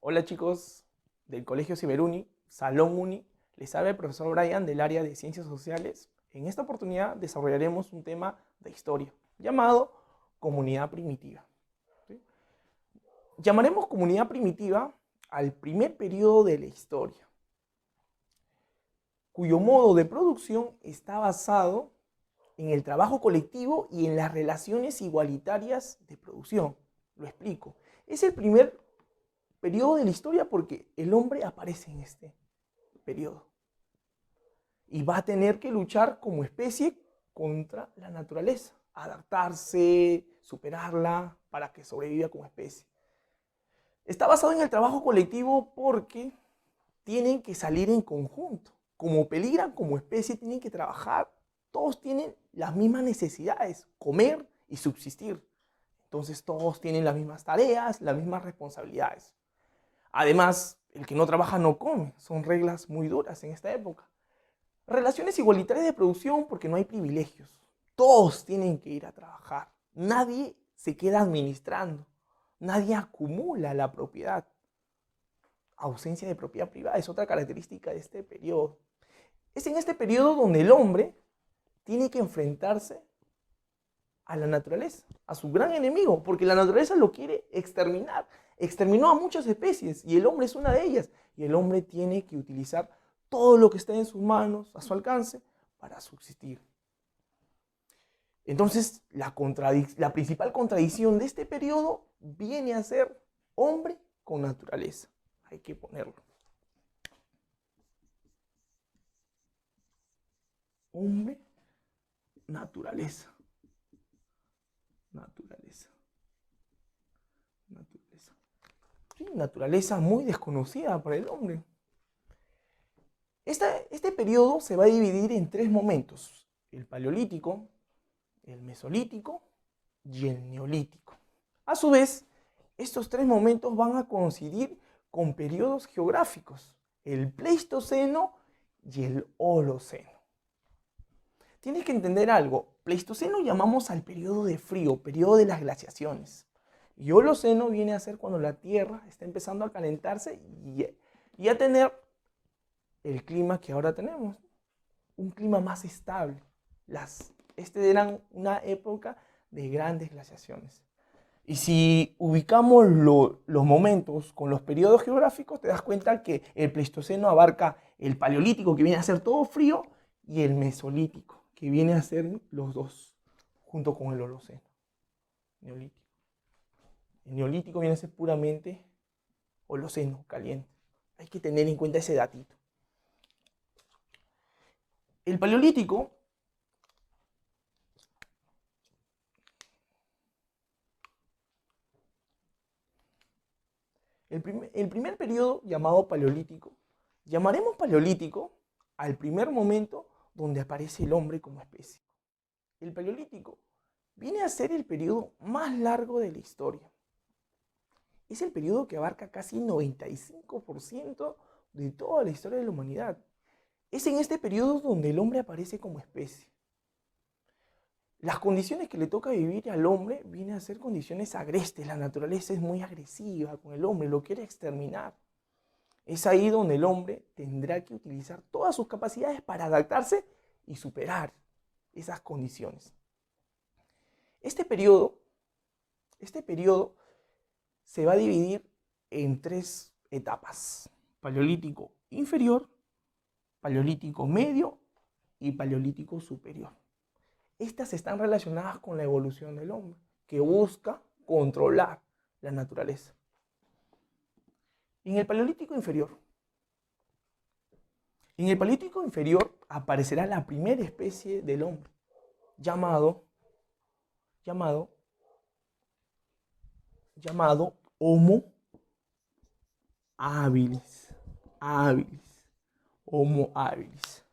Hola chicos del Colegio Ciberuni, Salón Uni, les habla el profesor Brian del área de Ciencias Sociales. En esta oportunidad desarrollaremos un tema de historia llamado comunidad primitiva. ¿Sí? Llamaremos comunidad primitiva al primer periodo de la historia, cuyo modo de producción está basado en el trabajo colectivo y en las relaciones igualitarias de producción. Lo explico. Es el primer periodo de la historia porque el hombre aparece en este periodo y va a tener que luchar como especie contra la naturaleza, adaptarse, superarla para que sobreviva como especie. Está basado en el trabajo colectivo porque tienen que salir en conjunto. Como peligran como especie, tienen que trabajar. Todos tienen las mismas necesidades, comer y subsistir. Entonces todos tienen las mismas tareas, las mismas responsabilidades. Además, el que no trabaja no come. Son reglas muy duras en esta época. Relaciones igualitarias de producción porque no hay privilegios. Todos tienen que ir a trabajar. Nadie se queda administrando. Nadie acumula la propiedad. Ausencia de propiedad privada es otra característica de este periodo. Es en este periodo donde el hombre tiene que enfrentarse a la naturaleza, a su gran enemigo, porque la naturaleza lo quiere exterminar. Exterminó a muchas especies y el hombre es una de ellas. Y el hombre tiene que utilizar todo lo que está en sus manos, a su alcance, para subsistir. Entonces, la principal contradicción de este periodo viene a ser hombre con naturaleza. Hay que ponerlo. Hombre, naturaleza. Naturaleza. Naturaleza. Sí, naturaleza muy desconocida para el hombre. Este periodo se va a dividir en tres momentos: el paleolítico, el mesolítico y el neolítico. A su vez, estos tres momentos van a coincidir con periodos geográficos: el Pleistoceno y el Holoceno. Tienes que entender algo. Pleistoceno llamamos al periodo de frío, periodo de las glaciaciones. Y Holoceno viene a ser cuando la Tierra está empezando a calentarse y a tener el clima que ahora tenemos. Un clima más estable. Este era una época de grandes glaciaciones. Y si ubicamos los momentos con los periodos geográficos, te das cuenta que el Pleistoceno abarca el Paleolítico, que viene a ser todo frío, y el Mesolítico, que viene a ser los dos, junto con el Holoceno. Neolítico. El Neolítico viene a ser puramente Holoceno, caliente. Hay que tener en cuenta ese datito. El Paleolítico el primer periodo llamado Paleolítico, llamaremos Paleolítico al primer momento donde aparece el hombre como especie. El Paleolítico viene a ser el periodo más largo de la historia. Es el periodo que abarca casi 95% de toda la historia de la humanidad. Es en este periodo donde el hombre aparece como especie. Las condiciones que le toca vivir al hombre vienen a ser condiciones agrestes. La naturaleza es muy agresiva con el hombre, lo quiere exterminar. Es ahí donde el hombre tendrá que utilizar todas sus capacidades para adaptarse y superar esas condiciones. Este periodo se va a dividir en tres etapas: Paleolítico inferior, Paleolítico medio y Paleolítico superior. Estas están relacionadas con la evolución del hombre, que busca controlar la naturaleza. En el Paleolítico inferior aparecerá la primera especie del hombre, llamado Homo habilis. Homo habilis.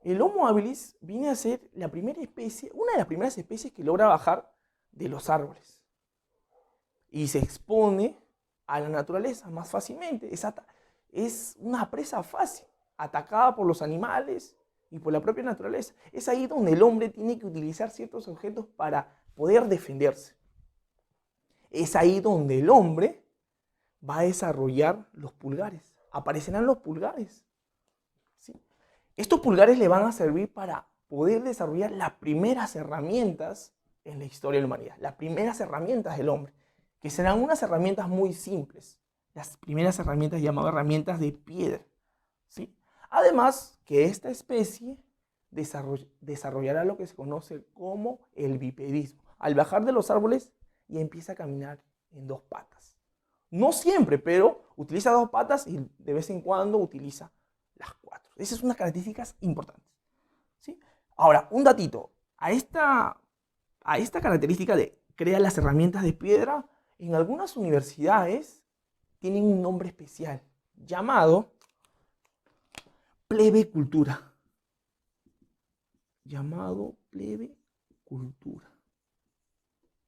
El Homo habilis viene a ser la primera especie, una de las primeras especies que logra bajar de los árboles y se expone a la naturaleza más fácilmente. Es una presa fácil, atacada por los animales y por la propia naturaleza. Es ahí donde el hombre tiene que utilizar ciertos objetos para poder defenderse. Es ahí donde el hombre va a desarrollar los pulgares. Aparecerán los pulgares. ¿Sí? Estos pulgares le van a servir para poder desarrollar las primeras herramientas en la historia de la humanidad, las primeras herramientas del hombre, que serán unas herramientas muy simples, las primeras herramientas llamadas herramientas de piedra. ¿Sí? Además, que esta especie desarrollará lo que se conoce como el bipedismo. Al bajar de los árboles y empieza a caminar en dos patas. No siempre, pero utiliza dos patas y de vez en cuando utiliza las cuatro. Esas son unas características importantes. ¿Sí? Ahora, un datito. A esta característica de crear las herramientas de piedra, en algunas universidades tienen un nombre especial llamado plebecultura. Llamado plebecultura.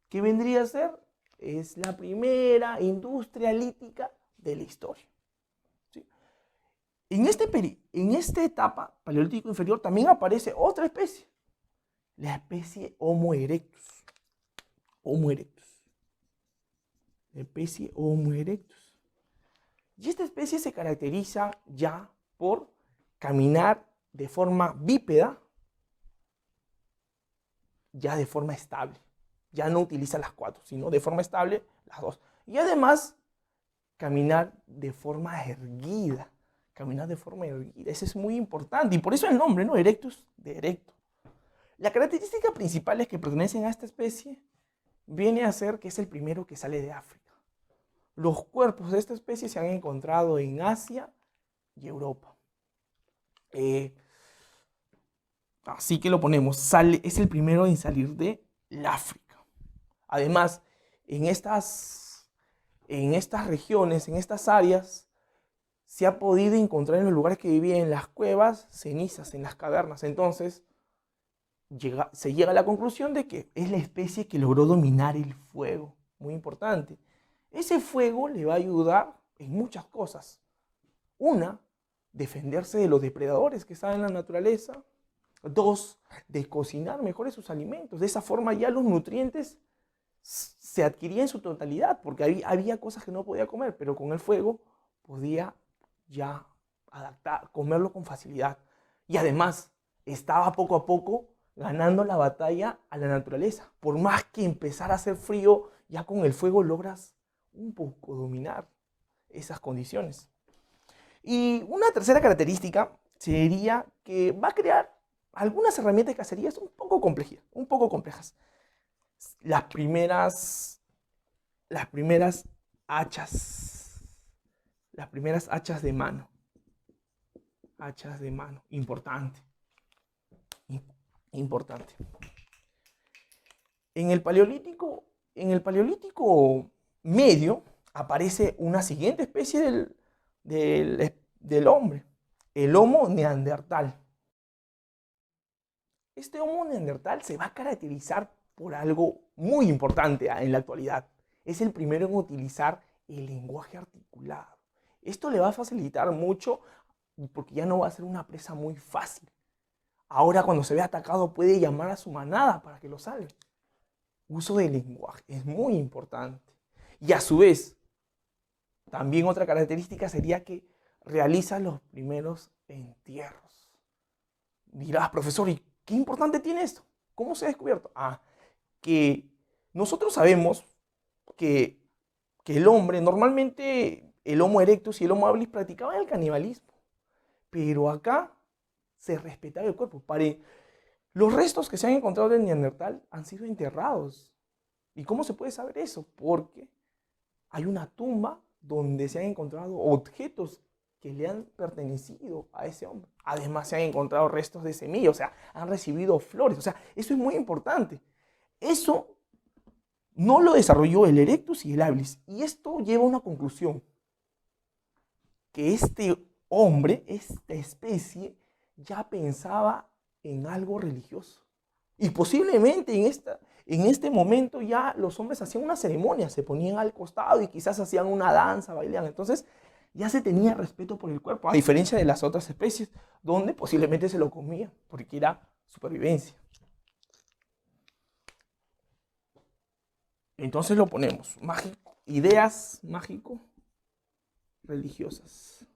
¿Qué vendría a ser? Es la primera industria lítica de la historia. ¿Sí? En esta etapa paleolítico inferior también aparece otra especie, la especie Homo erectus. Homo erectus. La especie Homo erectus. Y esta especie se caracteriza ya por caminar de forma bípeda, ya de forma estable. Ya no utiliza las cuatro, sino de forma estable las dos. Y además, caminar de forma erguida. Caminar de forma erguida. Eso es muy importante. Y por eso el nombre, ¿no? Erectus, de erecto. La característica principal es que pertenecen a esta especie viene a ser que es el primero que sale de África. Los cuerpos de esta especie se han encontrado en Asia y Europa. Así que lo ponemos, es el primero en salir de África. Además, en estas regiones, en estas áreas, se ha podido encontrar en los lugares que vivían en las cuevas, cenizas, en las cavernas. Entonces, se llega a la conclusión de que es la especie que logró dominar el fuego. Muy importante. Ese fuego le va a ayudar en muchas cosas. Una, defenderse de los depredadores que están en la naturaleza. Dos, de cocinar mejor sus alimentos. De esa forma ya los nutrientes se adquiría en su totalidad, porque había cosas que no podía comer, pero con el fuego podía ya comerlo con facilidad. Y además, estaba poco a poco ganando la batalla a la naturaleza. Por más que empezara a hacer frío, ya con el fuego logras un poco dominar esas condiciones. Y una tercera característica sería que va a crear algunas herramientas de cacería un poco complejas. Las primeras hachas de mano. Hachas de mano, importante. En el paleolítico medio aparece una siguiente especie del hombre, el Homo neandertal. Este Homo neandertal se va a caracterizar por algo muy importante en la actualidad. Es el primero en utilizar el lenguaje articulado. Esto le va a facilitar mucho porque ya no va a ser una presa muy fácil. Ahora cuando se ve atacado puede llamar a su manada para que lo salve. Uso del lenguaje es muy importante. Y a su vez, también otra característica sería que realiza los primeros entierros. Dirás, profesor, ¿y qué importante tiene esto? ¿Cómo se ha descubierto? Que nosotros sabemos que el hombre, normalmente el Homo erectus y el Homo habilis practicaban el canibalismo, pero acá se respetaba el cuerpo. Los restos que se han encontrado del Neandertal han sido enterrados. ¿Y cómo se puede saber eso? Porque hay una tumba donde se han encontrado objetos que le han pertenecido a ese hombre. Además se han encontrado restos de semillas, o sea, han recibido flores. O sea, eso es muy importante. Eso no lo desarrolló el Erectus y el Habilis. Y esto lleva a una conclusión. Que este hombre, esta especie, ya pensaba en algo religioso. Y posiblemente en este momento ya los hombres hacían una ceremonia, se ponían al costado y quizás hacían una danza, bailaban. Entonces ya se tenía respeto por el cuerpo, a diferencia de las otras especies, donde posiblemente se lo comían, porque era supervivencia. Entonces lo ponemos, mágico, ideas, mágico, religiosas.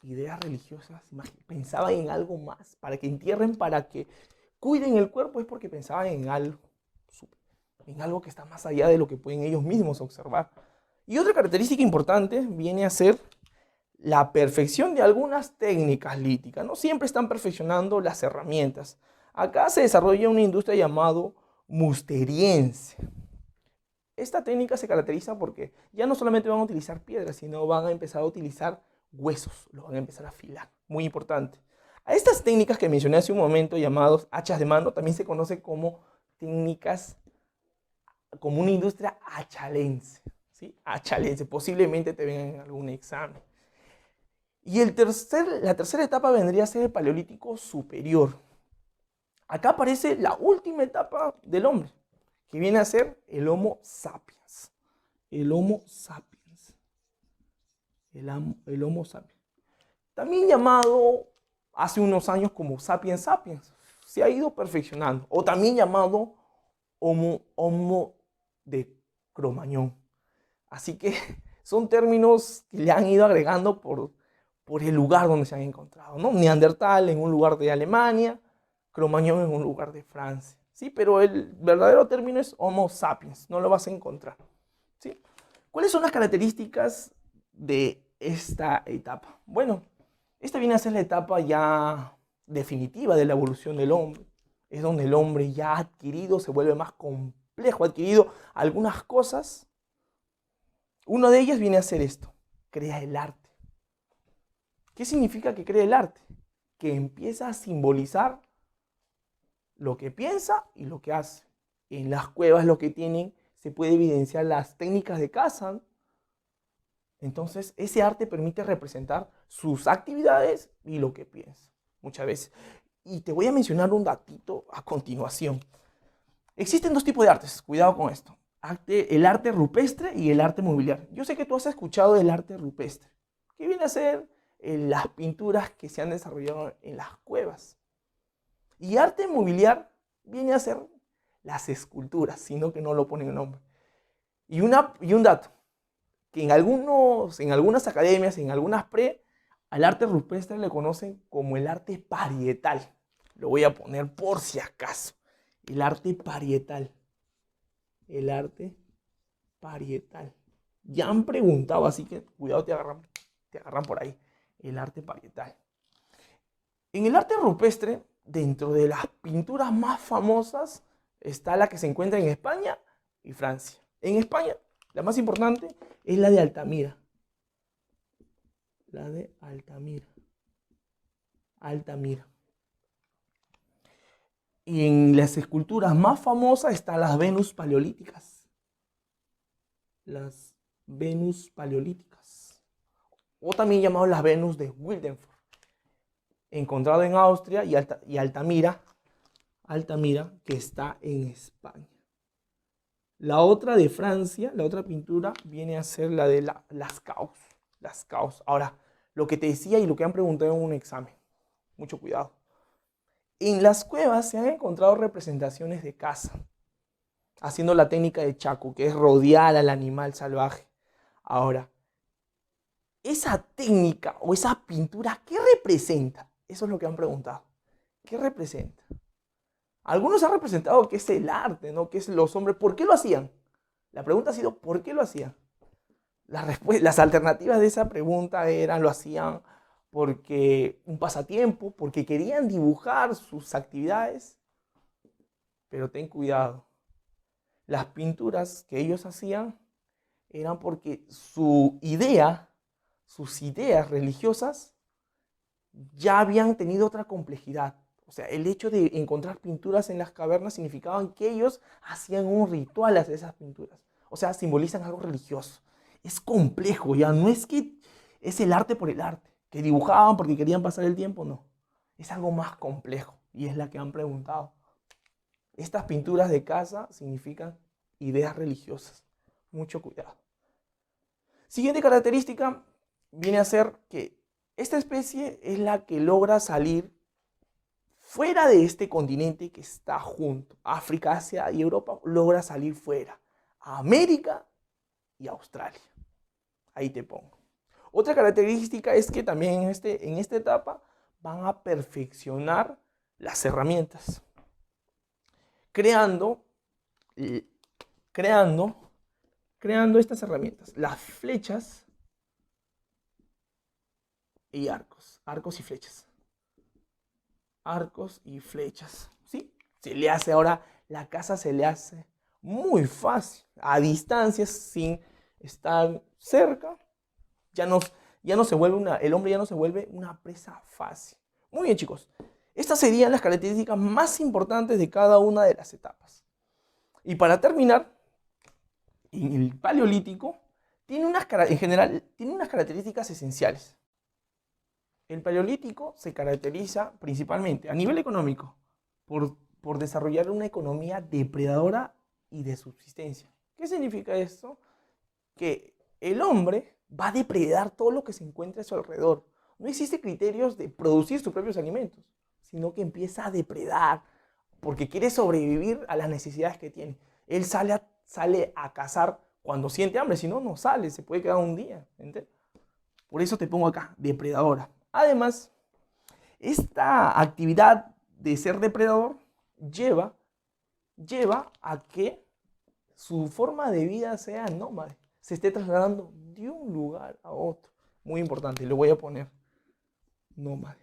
Ideas religiosas. Pensaban en algo más. Para que entierren, para que cuiden el cuerpo, es porque pensaban en algo que está más allá de lo que pueden ellos mismos observar. Y otra característica importante viene a ser la perfección de algunas técnicas líticas. No siempre están perfeccionando las herramientas. Acá se desarrolla una industria llamada musteriense. Esta técnica se caracteriza porque ya no solamente van a utilizar piedras, sino van a empezar a utilizar huesos, los van a empezar a afilar. Muy importante. A estas técnicas que mencioné hace un momento, llamadas hachas de mano, también se conoce como técnicas, como una industria hachalense. ¿Sí? Hachalense, posiblemente te vengan en algún examen. Y la tercera etapa vendría a ser el Paleolítico Superior. Acá aparece la última etapa del hombre, que viene a ser el Homo sapiens. El Homo sapiens. El Homo sapiens. También llamado hace unos años como sapiens sapiens. Se ha ido perfeccionando. O también llamado Homo de Cromañón. Así que son términos que le han ido agregando por el lugar donde se han encontrado, ¿no? Neandertal en un lugar de Alemania, Cromañón en un lugar de Francia, ¿sí? Pero el verdadero término es Homo sapiens, no lo vas a encontrar, ¿sí? ¿Cuáles son las características de esta etapa? Bueno, esta viene a ser la etapa ya definitiva de la evolución del hombre. Es donde el hombre ya ha adquirido, se vuelve más complejo, ha adquirido algunas cosas. Una de ellas viene a ser esto, crea el arte. ¿Qué significa que crea el arte? Que empieza a simbolizar lo que piensa y lo que hace. En las cuevas lo que tienen, se puede evidenciar las técnicas de caza. Entonces, ese arte permite representar sus actividades y lo que piensa, muchas veces. Y te voy a mencionar un datito a continuación. Existen dos tipos de artes, cuidado con esto. El arte rupestre y el arte mobiliario. Yo sé que tú has escuchado del arte rupestre, que viene a ser las pinturas que se han desarrollado en las cuevas. Y arte mobiliar viene a ser las esculturas, sino que no lo ponen en nombre. Y un dato, que en algunas academias, en algunas al arte rupestre le conocen como el arte parietal. Lo voy a poner por si acaso. El arte parietal. El arte parietal. Ya han preguntado, así que cuidado, te agarran por ahí. El arte parietal. En el arte rupestre, dentro de las pinturas más famosas, está la que se encuentra en España y Francia. En España, la más importante es la de Altamira. La de Altamira. Altamira. Y en las esculturas más famosas están las Venus paleolíticas. Las Venus paleolíticas. O también llamadas las Venus de Wildenford. Encontrado en Austria y Altamira, que está en España. La otra de Francia, la otra pintura, viene a ser la de Lascaux. Lascaux. Ahora, lo que te decía y lo que han preguntado en un examen. Mucho cuidado. En las cuevas se han encontrado representaciones de caza, haciendo la técnica de Chaco, que es rodear al animal salvaje. Ahora, esa técnica o esa pintura, ¿qué representa? Eso es lo que han preguntado. ¿Qué representa? Algunos han representado que es el arte, ¿no? Que es los hombres. ¿Por qué lo hacían? La pregunta ha sido, ¿por qué lo hacían? Las alternativas de esa pregunta eran, lo hacían porque un pasatiempo, porque querían dibujar sus actividades. Pero ten cuidado. Las pinturas que ellos hacían eran porque sus ideas religiosas ya habían tenido otra complejidad. O sea, el hecho de encontrar pinturas en las cavernas significaba que ellos hacían un ritual hacia esas pinturas. O sea, simbolizan algo religioso. Es complejo, ya no es que es el arte por el arte, que dibujaban porque querían pasar el tiempo, no. Es algo más complejo y es la que han preguntado. Estas pinturas de casa significan ideas religiosas. Mucho cuidado. Siguiente característica viene a ser que esta especie es la que logra salir fuera de este continente que está junto, África, Asia y Europa, logra salir fuera, a América y Australia. Ahí te pongo. Otra característica es que también en esta etapa van a perfeccionar las herramientas, creando estas herramientas, las flechas y arcos y flechas. Arcos y flechas, ¿sí? La casa se le hace muy fácil, a distancias, sin estar cerca, ya no se vuelve el hombre ya no se vuelve una presa fácil. Muy bien, chicos. Estas serían las características más importantes de cada una de las etapas. Y para terminar, en el Paleolítico, en general, tiene unas características esenciales. El Paleolítico se caracteriza principalmente a nivel económico por desarrollar una economía depredadora y de subsistencia. ¿Qué significa esto? Que el hombre va a depredar todo lo que se encuentre a su alrededor. No existe criterios de producir sus propios alimentos, sino que empieza a depredar porque quiere sobrevivir a las necesidades que tiene. Él sale a cazar cuando siente hambre, si no, no sale, se puede quedar un día. ¿Entiendes? Por eso te pongo acá, depredadora. Además, esta actividad de ser depredador lleva a que su forma de vida sea nómade, se esté trasladando de un lugar a otro. Muy importante, lo voy a poner. Nómade.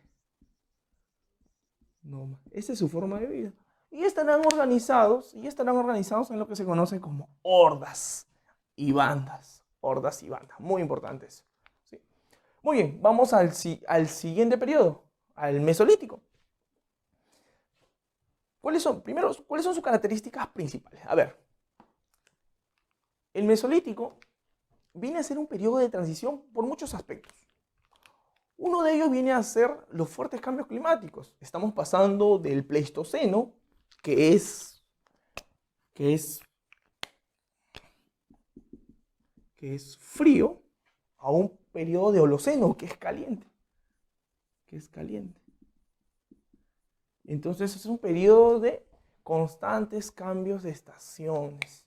Esa es su forma de vida. Y estarán organizados en lo que se conoce como hordas y bandas. Hordas y bandas. Muy importante eso. ¿Sí? Muy bien, vamos al siguiente periodo, al Mesolítico. ¿Cuáles son sus características principales? A ver, el Mesolítico viene a ser un periodo de transición por muchos aspectos. Uno de ellos viene a ser los fuertes cambios climáticos. Estamos pasando del Pleistoceno, que es frío, a un periodo de Holoceno, que es caliente. Entonces es un periodo de constantes cambios de estaciones.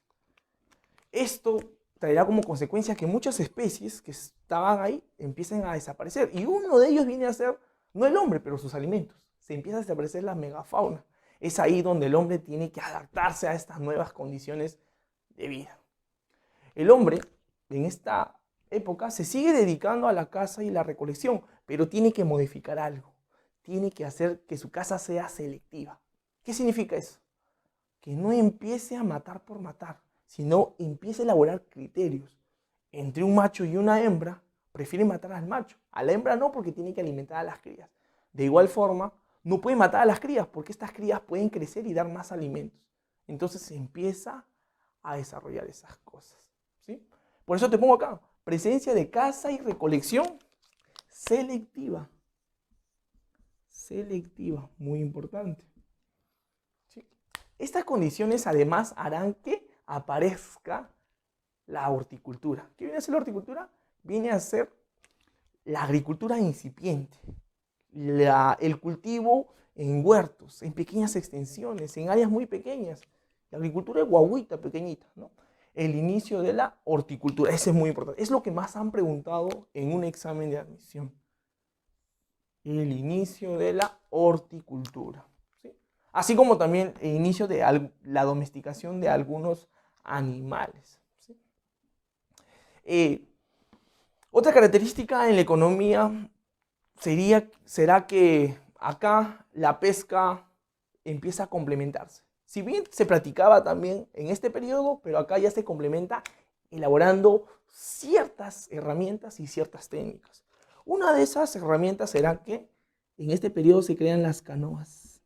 Esto traerá como consecuencia que muchas especies que estaban ahí empiecen a desaparecer. Y uno de ellos viene a ser, no el hombre, pero sus alimentos. Se empieza a desaparecer la megafauna. Es ahí donde el hombre tiene que adaptarse a estas nuevas condiciones de vida. El hombre, en esta época, se sigue dedicando a la caza y la recolección, pero tiene que modificar algo. Tiene que hacer que su caza sea selectiva. ¿Qué significa eso? Que no empiece a matar por matar, sino empiece a elaborar criterios. Entre un macho y una hembra, prefiere matar al macho. A la hembra no, porque tiene que alimentar a las crías. De igual forma, no puede matar a las crías, porque estas crías pueden crecer y dar más alimentos. Entonces se empieza a desarrollar esas cosas. ¿Sí? Por eso te pongo acá, presencia de caza y recolección selectiva. Selectiva, muy importante. ¿Sí? Estas condiciones además harán que aparezca la horticultura. ¿Qué viene a ser la horticultura? Viene a ser la agricultura incipiente, el cultivo en huertos, en pequeñas extensiones, en áreas muy pequeñas. La agricultura de guaguita, pequeñita, ¿no? El inicio de la horticultura, ese es muy importante. Es lo que más han preguntado en un examen de admisión. El inicio de la horticultura. ¿Sí? Así como también el inicio de la domesticación de algunos animales. ¿Sí? Otra característica en la economía será que acá la pesca empieza a complementarse. Si bien se practicaba también en este periodo, pero acá ya se complementa elaborando ciertas herramientas y ciertas técnicas. Una de esas herramientas será que en este periodo se crean las canoas.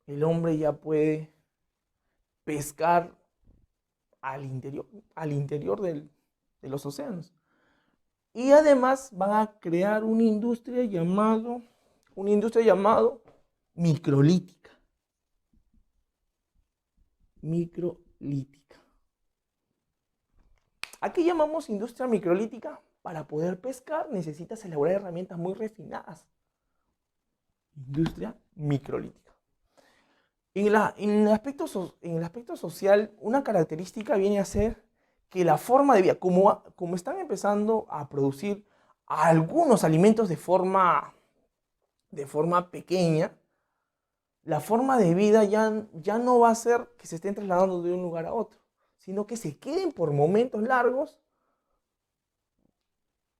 El hombre ya puede pescar al interior de los océanos. Y además van a crear una industria llamado microlítica. Microlítica. ¿A qué llamamos industria microlítica? Para poder pescar necesitas elaborar herramientas muy refinadas. Industria microlítica. En el aspecto social, una característica viene a ser que la forma de vida, como están empezando a producir algunos alimentos de forma pequeña, la forma de vida ya no va a ser que se estén trasladando de un lugar a otro, sino que se queden por momentos largos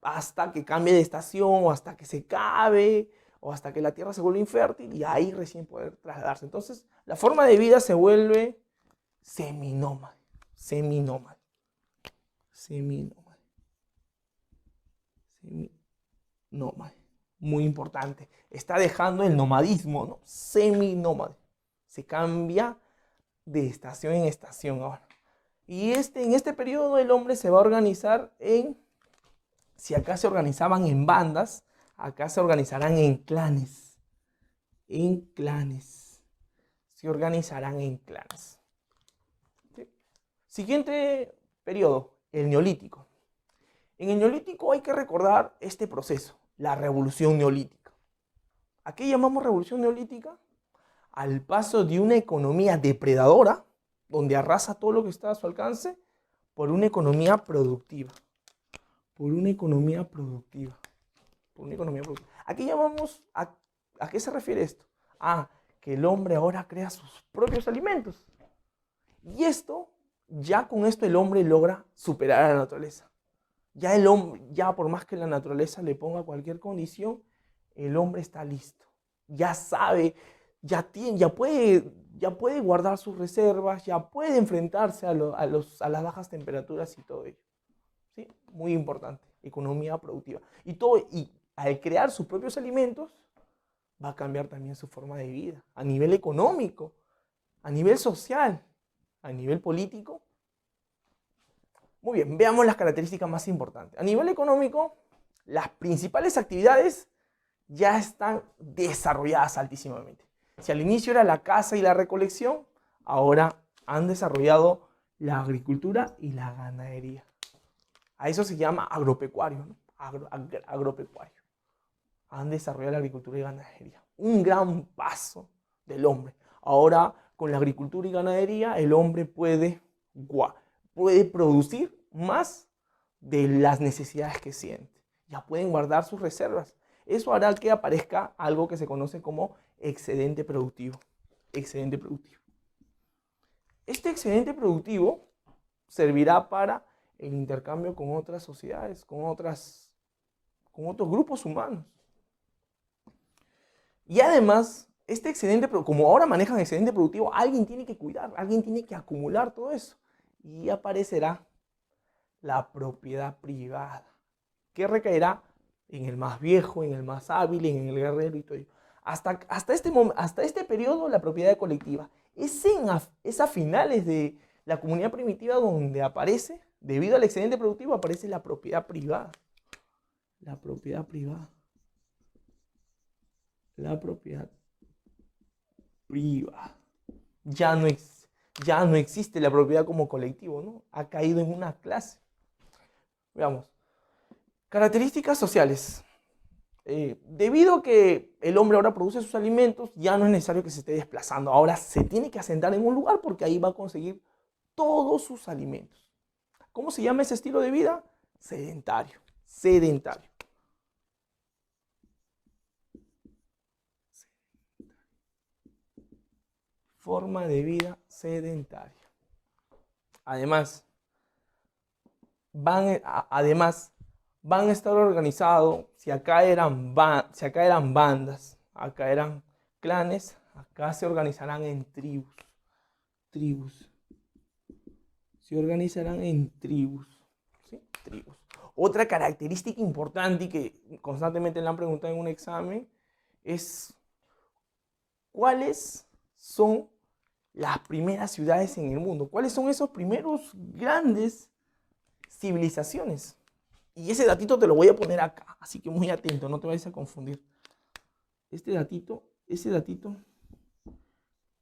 hasta que cambie de estación o hasta que se cabe o hasta que la tierra se vuelva infértil y ahí recién poder trasladarse. Entonces, la forma de vida se vuelve seminómade, seminómade, seminómade, seminómade. Muy importante. Está dejando el nomadismo, ¿no? Seminómade. Se cambia de estación en estación ahora. Y en este periodo el hombre se va a organizar si acá se organizaban en bandas, acá se organizarán en clanes. En clanes. Se organizarán en clanes. ¿Sí? Siguiente periodo, el Neolítico. En el Neolítico hay que recordar este proceso, la revolución neolítica. ¿A qué llamamos revolución neolítica? Al paso de una economía depredadora, donde arrasa todo lo que está a su alcance, por una economía productiva. Por una economía productiva. Por una economía productiva. Aquí llamamos, ¿a qué se refiere esto? Que el hombre ahora crea sus propios alimentos. Y con esto el hombre logra superar a la naturaleza. Ya por más que la naturaleza le ponga cualquier condición, el hombre está listo. Ya sabe, ya puede guardar sus reservas, ya puede enfrentarse a las bajas temperaturas y todo ello. ¿Sí? Muy importante, economía productiva. Y al crear sus propios alimentos, va a cambiar también su forma de vida, a nivel económico, a nivel social, a nivel político. Muy bien, veamos las características más importantes. A nivel económico, las principales actividades ya están desarrolladas altísimamente. Si al inicio era la caza y la recolección, ahora han desarrollado la agricultura y la ganadería. A eso se llama agropecuario, ¿no? Agropecuario. Han desarrollado la agricultura y ganadería. Un gran paso del hombre. Ahora, con la agricultura y ganadería, el hombre puede producir más de las necesidades que siente. Ya pueden guardar sus reservas. Eso hará que aparezca algo que se conoce como excedente productivo. Excedente productivo. Este excedente productivo servirá para el intercambio con otras sociedades, con otros grupos humanos. Y además, este excedente, como ahora manejan excedente productivo, alguien tiene que cuidar, alguien tiene que acumular todo eso. Y aparecerá la propiedad privada, que recaerá en el más viejo, en el más hábil, en el guerrero y todo ello. Hasta este periodo, la propiedad colectiva. Es a finales de la comunidad primitiva donde aparece, debido al excedente productivo, aparece la propiedad privada. La propiedad privada. La propiedad privada. Ya no existe la propiedad como colectivo, ¿no? Ha caído en una clase. Veamos. Características sociales. Debido a que el hombre ahora produce sus alimentos, ya no es necesario que se esté desplazando. Ahora se tiene que asentar en un lugar porque ahí va a conseguir todos sus alimentos. ¿Cómo se llama ese estilo de vida? Sedentario. Sedentario. Forma de vida sedentaria. Además, van a estar organizados, si acá eran bandas, acá eran clanes, acá se organizarán en tribus. Se organizarán en tribus. ¿Sí? Tribus. Otra característica importante y que constantemente le han preguntado en un examen es ¿cuáles son las primeras ciudades en el mundo? ¿Cuáles son esos primeros grandes civilizaciones? Y ese datito te lo voy a poner acá, así que muy atento, no te vayas a confundir. Ese datito,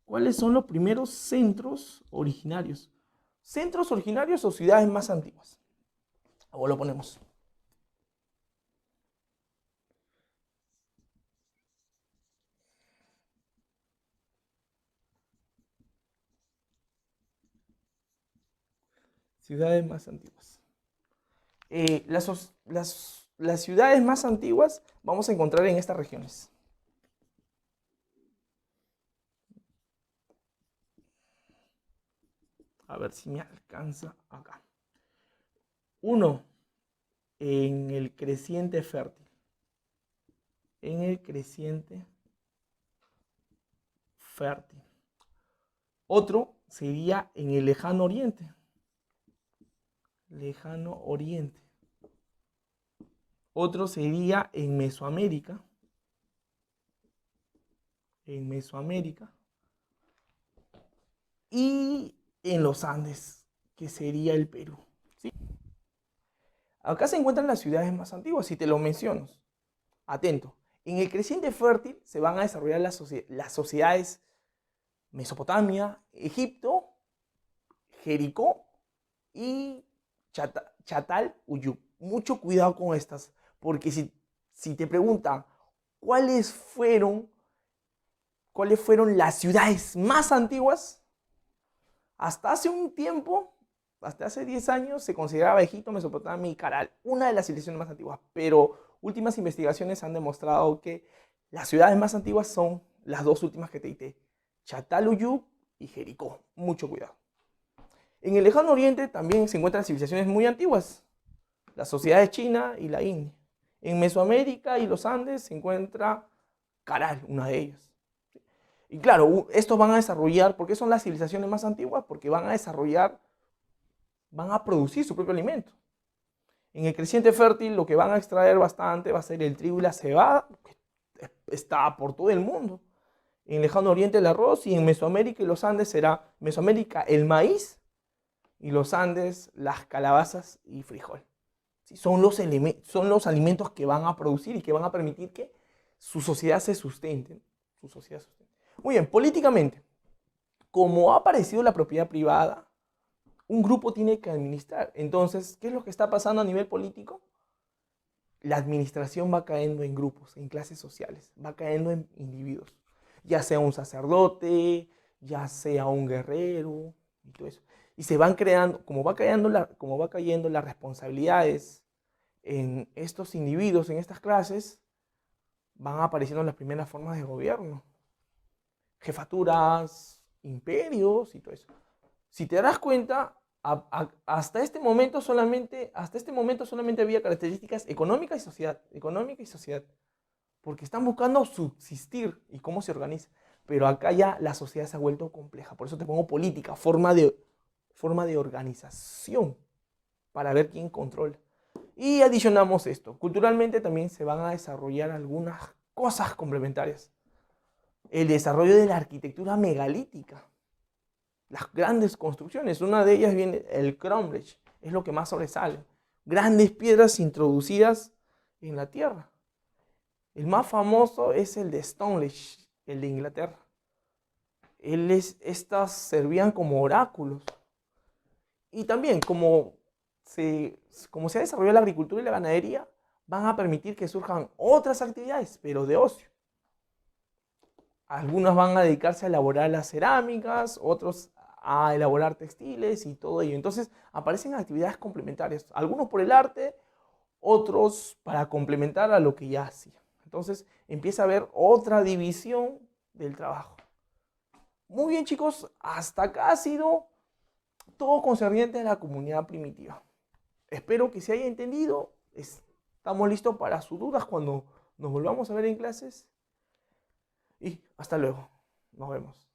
¿cuáles son los primeros centros originarios? Centros originarios o ciudades más antiguas. Ahora lo ponemos. Ciudades más antiguas. Las ciudades más antiguas vamos a encontrar en estas regiones. A ver si me alcanza acá. 1. En el creciente fértil. En el creciente fértil. Otro sería en el lejano oriente. Lejano oriente. Otro sería en Mesoamérica. En Mesoamérica. Y en los Andes, que sería el Perú. ¿Sí? Acá se encuentran las ciudades más antiguas, si te lo menciono. Atento. En el creciente fértil se van a desarrollar las sociedades Mesopotamia, Egipto, Jericó y Chatal Uyuk. Mucho cuidado con estas, porque si te preguntan cuáles fueron las ciudades más antiguas, hasta hace un tiempo, hasta hace 10 años, se consideraba Egipto, Mesopotamia y Caral una de las civilizaciones más antiguas, pero últimas investigaciones han demostrado que las ciudades más antiguas son las dos últimas que te dije, Çatalhöyük y Jericó. Mucho cuidado. En el lejano oriente también se encuentran civilizaciones muy antiguas, la sociedad de China y la India. En Mesoamérica y los Andes se encuentra Caral, una de ellas. Y claro, estos van a desarrollar, ¿por qué son las civilizaciones más antiguas? Porque van a producir su propio alimento. En el creciente fértil lo que van a extraer bastante va a ser el trigo y la cebada, que está por todo el mundo. En el lejano oriente el arroz y en Mesoamérica y los Andes será Mesoamérica el maíz y los Andes las calabazas y frijol. ¿Sí? Son los alimentos que van a producir y que van a permitir que su sociedad se sustente. Muy bien, políticamente, como ha aparecido la propiedad privada, un grupo tiene que administrar. Entonces, ¿qué es lo que está pasando a nivel político? La administración va cayendo en grupos, en clases sociales, va cayendo en individuos. Ya sea un sacerdote, ya sea un guerrero, y todo eso. Y se van creando, como va cayendo las responsabilidades en estos individuos, en estas clases, van apareciendo las primeras formas de gobierno. Jefaturas, imperios y todo eso. Si te das cuenta, hasta este momento solamente había características económicas y sociedad, porque están buscando subsistir y cómo se organiza. Pero acá ya la sociedad se ha vuelto compleja, por eso te pongo política, forma de organización, para ver quién controla. Y adicionamos esto, culturalmente también se van a desarrollar algunas cosas complementarias. El desarrollo de la arquitectura megalítica, las grandes construcciones, una de ellas viene el Cronbridge, es lo que más sobresale. Grandes piedras introducidas en la tierra. El más famoso es el de Stonehenge, el de Inglaterra. Estas servían como oráculos. Y también, como se ha desarrollado la agricultura y la ganadería, van a permitir que surjan otras actividades, pero de ocio. Algunos van a dedicarse a elaborar las cerámicas, otros a elaborar textiles y todo ello. Entonces aparecen actividades complementarias, algunos por el arte, otros para complementar a lo que ya hacían. Entonces empieza a haber otra división del trabajo. Muy bien, chicos, hasta acá ha sido todo concerniente a la comunidad primitiva. Espero que se haya entendido. Estamos listos para sus dudas cuando nos volvamos a ver en clases. Y hasta luego. Nos vemos.